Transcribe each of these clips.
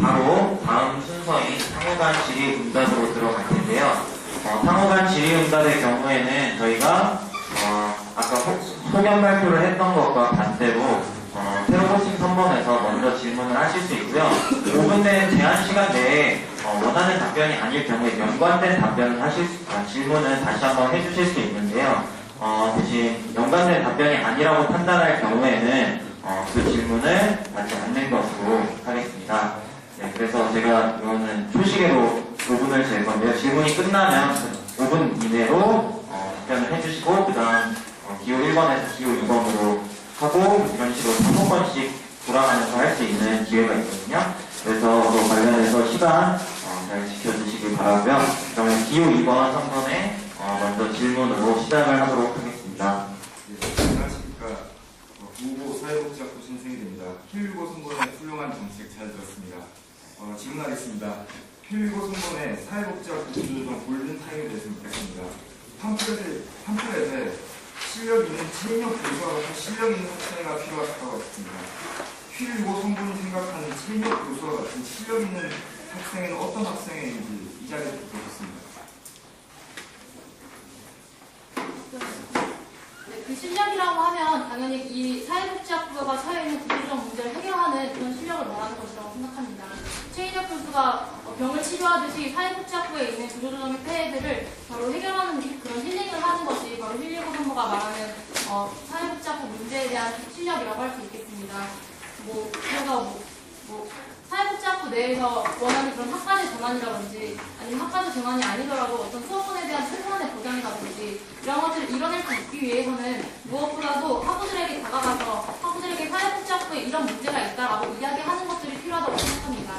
바로 다음 순서인 상호간 질의응답으로 들어갈 텐데요. 상호간 질의응답의 경우에는 저희가 아까 소견 발표를 했던 것과 반대로 새로 호칭 선범에서 먼저 질문을 하실 수 있고요. 5분 내 제한 시간 내에 원하는 답변이 아닐 경우에 연관된 답변을 질문은 다시 한번 해주실 수 있는데요. 대신 연관된 답변이 아니라고 판단할 경우에는 그 질문을 받지 않는 것으로 하겠습니다. 네, 그래서 제가 이거는 초시계로 5분을 잴 건데요. 질문이 끝나면 5분 이내로 답변을 해주시고 그 다음 기호 1번에서 기호 2번으로 하고 이런 식으로 5번씩 돌아가면서 할 수 있는 기회가 있거든요. 그래서 그거 관련해서 시간 잘 지켜주시길 바라고요. 그러면 기호 2번 3번에 먼저 질문으로 시작을 하도록 하겠습니다. 네, 안녕하십니까. 구호 사회복지학부 신생일입니다. 필고 선본의 훌륭한 정책 잘 들었습니다. 질문하겠습니다. 필고 선본의 사회복지학부 구조조정 골든타임에 대해서 묻겠습니다. 팜플렛에 실력 있는 체인력 교수와 같은 실력 있는 학생이 필요하다고 했습니다. 필고 선본이 생각하는 체인력 교수와 같은 실력 있는 학생은 어떤 학생인지 이 자리에서 물어봤습니다. 그 실력이라고 하면 당연히 이 사회복지학부가 처해 있는 구조적 문제를 해결하는 그런 실력을 말하는 것이라고 생각합니다. 최인혁 교수가 병을 치료하듯이 사회복지학부에 있는 구조조정의 폐해들을 바로 해결하는 그런 힐링을 하는 것이 바로 힐링고 선보가 말하는 사회복지학부 문제에 대한 실력이라고 할 수 있겠습니다. 그래서 사회복지학부 내에서 원하는 그런 학과제 전환이라든지 아니면 학과제 전환이 아니더라도 어떤 수업권에 대한 최소한의 보장이라든지 이런 것들을 이뤄낼 수 있기 위해서는 무엇보다도 학우들에게 다가가서 학우들에게 사회복지학부에 이런 문제가 있다라고 이야기하는 것들이 필요하다고 생각합니다.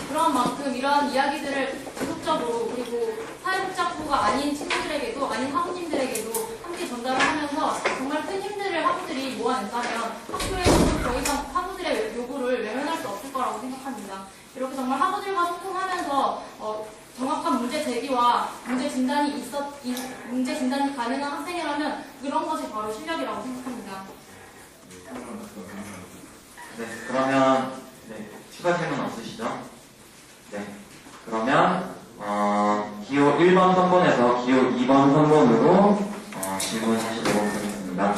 그런 만큼 이러한 이야기들을 지속적으로 그리고 사회복지학부가 아닌 친구들에게도 아닌 학우님들에게도 함께 전달을 하면서 정말 큰 힘들을 학우들이 모아낸다면 학교에서도 더 이상 학우들의 요구를 외면할 수 없을 거라고 생각합니다. 이렇게 정말 학우들과 소통하면서 정확한 문제 제기와 문제 진단이 가능한 학생이라면 그런 것이 바로 실력이라고 생각합니다. 네, 그러면 추가 질문 없으시죠? 네, 그러면 기호 1번 선본에서 기호 2번 선본으로 질문하시도록 하겠습니다.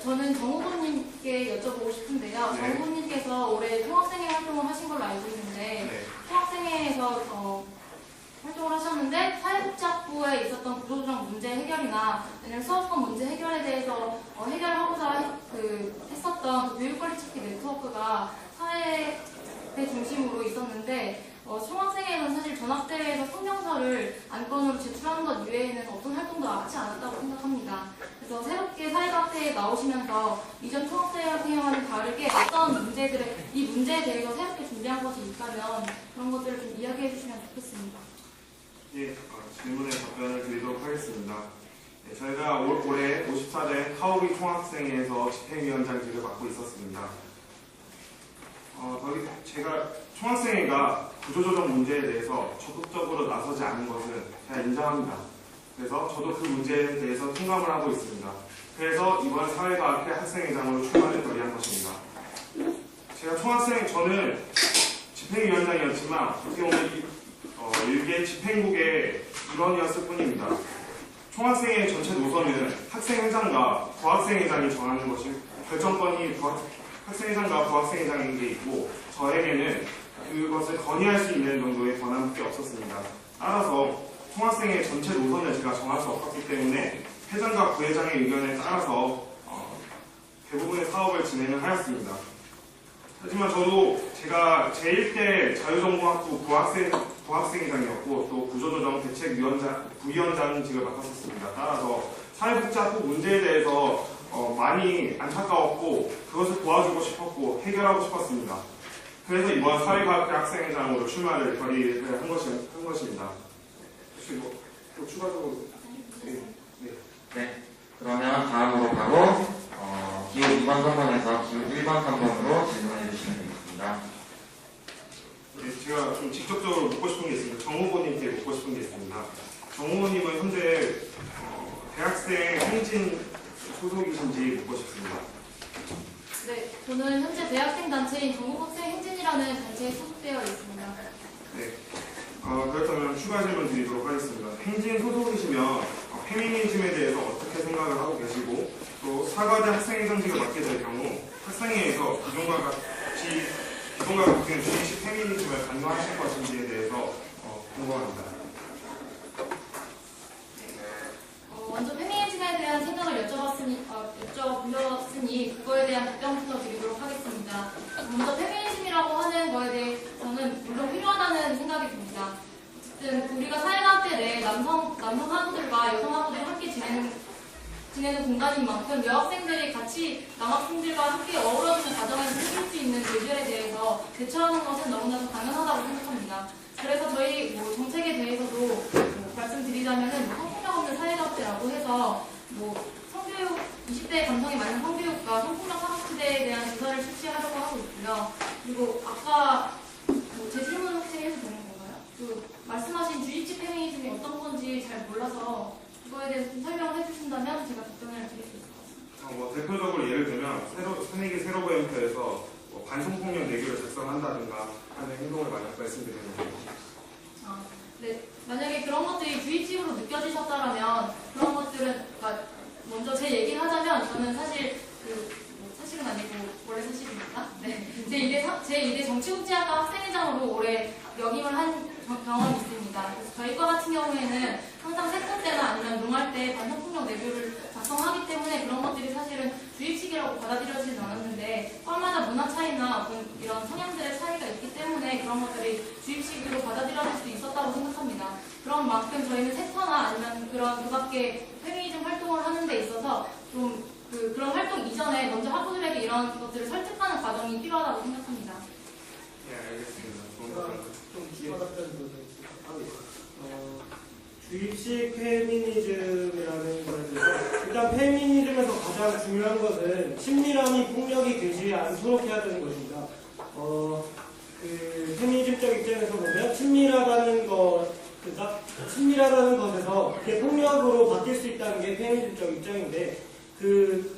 저는 정후보님께 여쭤보고 싶은데요. 네. 정후보님께서 올해 총학생회 활동을 하신 걸로 알고 있는데 네. 총학생회에서 활동을 하셨는데 사회복지학부에 있었던 구조조정 문제 해결이나 아니면 수업권 문제 해결에 대해서 해결하고자 했었던 교육관리 찾기 네트워크가 사회 중심으로 있었는데 총학생회에서는 사실 전학대회에서 성명서를 안건으로 제출하는 것 이외에는 어떤 활동도 하지 않았다고 생각합니다. 그래서 새롭게 사회과학대회에 나오시면서 이전 총학생회와는 다르게 어떤 이 문제에 대해서 새롭게 준비한 것이 있다면 그런 것들을 좀 이야기해 주시면 좋겠습니다. 예, 질문에 답변을 드리도록 하겠습니다. 네, 저희가 올해 54대 카오리 총학생회에서 집행위원장직을 맡고 있었습니다. 제가 총학생회가 구조조정 문제에 대해서 적극적으로 나서지 않은 것은 제가 인정합니다. 그래서 저도 그 문제에 대해서 통감을 하고 있습니다. 그래서 이번 사회과학회 학생회장으로 출마를 결의한 것입니다. 저는 집행위원장이었지만 어떻게 보면 일개 집행국의 일원이었을 뿐입니다. 총학생회 전체 노선은 학생회장과 부학생회장이 정하는 것이 결정권이 학생회장과 부학생회장에게 있고 저에게는 그것을 건의할 수 있는 정도의 권한밖에 없었습니다. 따라서 총학생회 전체 노선을 제가 정할 수 없었기 때문에 회장과 부회장의 의견에 따라서 대부분의 사업을 진행을 하였습니다. 하지만 저도 제가 제1대 자유정보학부 부학생회장이었고 또 구조조정 부위원장직을 맡았었습니다. 따라서 사회복지학부 문제에 대해서 많이 안타까웠고 그것을 도와주고 싶었고 해결하고 싶었습니다. 그래서 이번 사회과학회 학생회장으로 출마를 결의를 한 것입니다. 혹시 또 추가적으로 네, 그러면 다음으로 바로 기호 2번 선본에서 기호 1번 선본으로 질문해 주시면 되겠습니다. 네, 제가 좀 직접적으로 묻고 싶은 게 있습니다. 정 후보님께 묻고 싶은 게 있습니다. 정 후보님은 현재 대학생 행진 소속이신지 묻고 싶습니다. 네. 저는 현재 대학생 단체인 전국학생 행진이라는 단체에 소속되어 있습니다. 네. 그렇다면 추가 질문 드리도록 하겠습니다. 행진 소속이시면 페미니즘에 대해서 어떻게 생각을 하고 계시고 또 사과대 학생회장직을 맡게 될 경우 학생회에서 기존과 같은 주의식 페미니즘을 강요하실 것인지에 대해서 궁금합니다. 먼저 페미니즘에 대한 생각을 여쭤보셨으니 그거에 대한 답변부터 드리도록 하겠습니다. 먼저 페미니즘이라고 하는 거에 대해서는 물론 필요하다는 생각이 듭니다. 어쨌든 우리가 사회과학대 내 남성 학우들과 여성 학우들이 함께 지내는 공간인 만큼 여학생들이 같이 남학생들과 함께 어우러지는 과정에서 생길 수 있는 일들에 대해서 대처하는 것은 너무나도 당연하다고 생각합니다. 그래서 저희 정책에 대해서도 말씀드리자면은 성폭력 없는 사회과학대라고 해서 성교육 20대 감성에 맞는 성교육과 성폭력 사각지대에 대한 조사를 실시하려고 하고 있고요. 그리고 아까 제 질문 혹시 해도 되는 건가요? 말씀하신 주입식 페미니즘이 어떤 건지 잘 몰라서 그거에 대해서 좀 설명을 해주신다면 제가 답변을 드릴 수 있을 것 같습니다. 대표적으로 예를 들면 새내기 새로고연표에서 반성폭력 내규를 작성한다든가 하는 행동을 말씀드리는 거죠. 네, 만약에 그런 것들이 주입식으로 느껴지셨다면 그런 것들은 먼저 제 얘기를 하자면 저는 사실 사실은 아니고 원래 사실입니다. 네, 제2대 정치국제학과 학생회장으로 올해 역임을 한 경험이 있습니다. 그래서 저희 과 같은 경우에는 항상 세권 때나 아니면 농할 때 반성폭력 내규를 작성하기 때문에 그런 것들이 사실은 주입식이라고 받아들여지진 않았는데 과마다 문화 차이나 어떤 이런 성향들의 차이가 있기 때문에 그런 것들이 주입식으로 받아들여질 수 있었다고 생각합니다. 그런 만큼 저희는 세터나 아니면 그 밖에 페미니즘 활동을 하는 데 있어서 좀 그런 활동 이전에 먼저 학우들에게 이런 것들을 설득하는 과정이 필요하다고 생각합니다. 네, 알겠습니다. 좀 추가 답변도 주입식 페미니즘이라는 거에 대해서 일단 페미니즘에서 가장 중요한 것은 친밀함이 폭력이 되지 않도록 해야 되는 것입니다. 페미니즘적 입장에서 보면 친밀하다는 것에서 그게 폭력으로 바뀔 수 있다는 게 페미니즘적 입장인데 그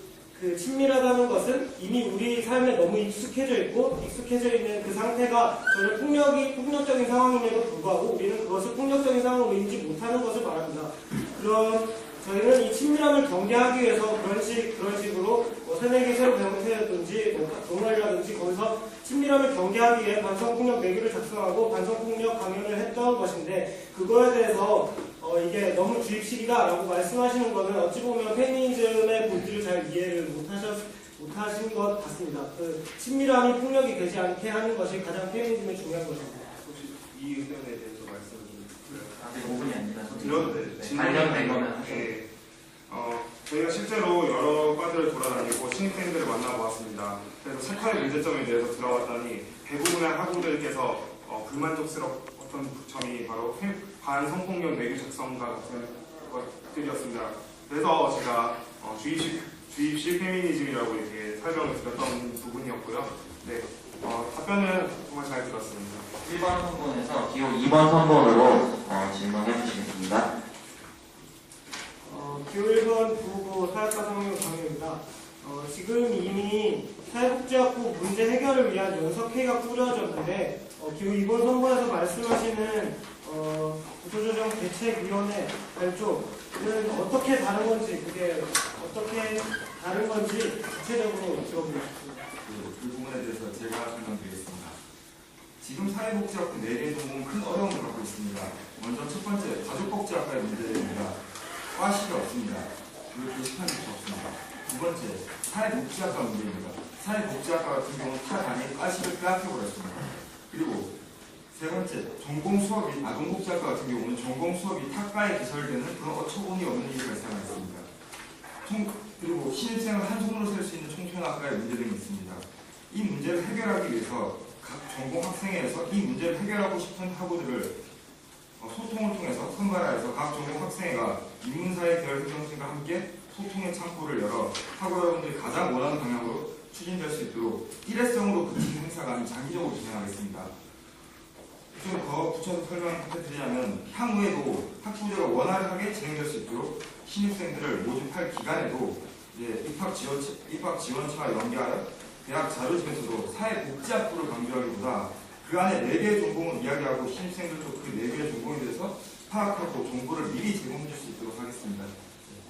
친밀하다는 것은 이미 우리 삶에 너무 익숙해져 있는 그 상태가 전혀 폭력적인 상황임에도 불구하고 우리는 그것을 폭력적인 상황으로 인지 못하는 것을 말합니다. 그럼 저희는 이 친밀함을 경계하기 위해서 그런 식으로 새내기 새로 병태라든지 동아리라든지 거기서 친밀함을 경계하기 위해 반성폭력 내규를 작성하고 반성폭력 강연을 했던 것인데 그거에 대해서 이게 너무 주입식이다라고 말씀하시는 것은 어찌 보면 페미니즘의 본질을 잘 이해를 못하신 것 같습니다. 친밀함이 폭력이 되지 않게 하는 것이 가장 페미니즘의 중요한 것입니다. 혹시 이 의견에 대해서 말씀을 좀 아직 5분이 아니라 드려도 돼요? 관련된 거면 네. 저희가 실제로 여러 과들을 돌아다니고 신입생들을 만나보았습니다. 그래서 색깔의 문제점에 대해서 들어봤더니 대부분의 학우들께서 불만족스러웠던 점이 바로 반성폭력 내규 작성과 같은 것들이었습니다. 그래서 제가 주입식 페미니즘이라고 이렇게 설명을 드렸던 부분이었고요. 네, 답변은 정말 잘 들었습니다. 1번 선본에서 기호 2번 선본으로 질문해 주시겠습니다. 기호 1번 부고 사회과 상용 강의입니다. 지금 이미 사회복지학부 문제 해결을 위한 연석회의가 꾸려졌는데 기호 2번 선본에서 말씀하시는 구조조정 대책위원회 발족은 어떻게 다른 건지 구체적으로 여쭤보겠습니다. 그 부분에 대해서 제가 설명드리겠습니다. 지금 사회복지학부 4개 전공은 큰 어려움을 갖고 있습니다. 먼저 첫 번째, 가족복지학과의 문제입니다. 과실이 없습니다. 그리고 게시판이 없습니다. 두 번째, 사회복지학과 문제입니다. 사회복지학과 같은 경우는 타 단위의 과실을 빼앗겨버렸습니다. 그리고 세 번째, 전공 수업이 아동복지학과 같은 경우는 전공 수업이 타과에 개설되는 그런 어처구니 없는 일이 발생하였습니다. 그리고 신입생을 한 손으로 셀 수 있는 총천학과의 문제 등이 있습니다. 이 문제를 해결하기 위해서 각 전공 학생회에서 이 문제를 해결하고 싶은 학우들을 소통을 통해서 선발하여서 각 전공 학생회가 인문사회 계열 행정팀과 함께 소통의 창구를 열어 학우 여러분들이 가장 원하는 방향으로 추진될 수 있도록 일회성으로 그치는 행사가 아닌 장기적으로 진행하겠습니다. 좀 더 붙여서 설명을 부탁드리자면 향후에도 학부제가 원활하게 진행될 수 있도록 신입생들을 모집할 기간에도 입학 지원처와 연계하여 대학 자료 중에서도 사회복지학부를 강조하기보다 그 안에 4개의 전공을 이야기하고 신입생들도 그 4개의 전공에 대해서 파악하고 정보를 미리